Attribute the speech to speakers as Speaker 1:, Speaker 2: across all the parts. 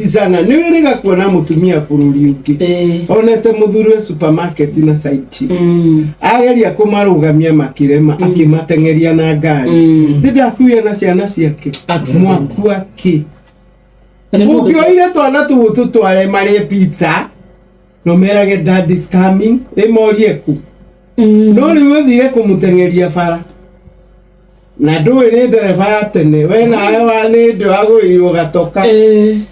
Speaker 1: Izana niwe rega kuona mutumia bururi ungi onete muthuri supermarket na site ageria kumarugamia makirema akimatengeria na ngari ndidakuya na ciana ciake mwaku aki mugioire twana tutu tware mari pizza no merage dad is coming emorie ku no riwe thire kumutengeria bara na ndu iri ndereba tene we nawe wani ndu agurirwo gatoka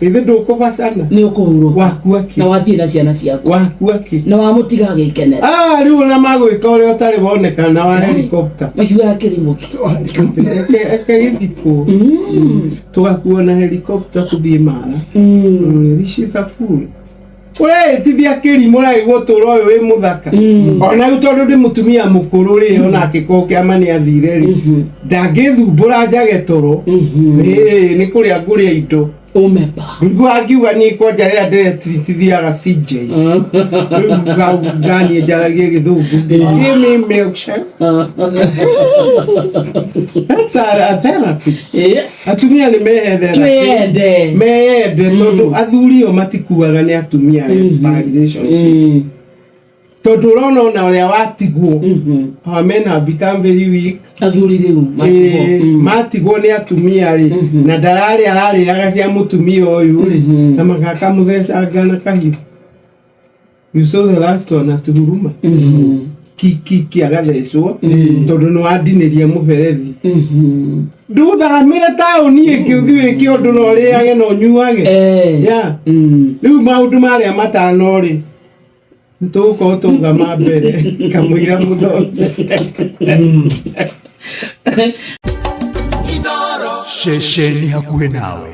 Speaker 1: ithe ndukubacana
Speaker 2: ni ukuhuru
Speaker 1: waku aki
Speaker 2: na wathie na ciana ciaku
Speaker 1: waku aki
Speaker 2: na wamutiga gikenera
Speaker 1: riu na magwika uria utari bonekana wa helicopter
Speaker 2: mahiga kirimuki
Speaker 1: githiko tugakuona helicopter kuthie mara this is a fool ore tithia kirimo rai guturo uyu wi muthaka ona utondu ndi mutumia mukuru ri ona akikoke amani athire ri ndangithumbura njage toro ni kuria nguria indo
Speaker 2: umepa
Speaker 1: ngu akiuga ni kwanja ndire tithiaga CJs ngani jaragie githungu give me milkshake that's a therapy atumia ni mehethera tondu athurio matikuaga ni atumia relationships tondu rona uria watigwo amena become very weak
Speaker 2: athuri riu
Speaker 1: matigwo ni atumia ri na ndarari arariaga cia mutumia uyu ri kama kaka mutheca ngana kahiu you saw the last one atuhuruma kiki agathecwo tondu no adinirie muberethi nduthamire tauni ikiuthi iki undu no riage no nyuage ya riu maundu maria matano ri nituko tugama mbere kamwira muthothe
Speaker 3: Shesheni hakuhe nawe.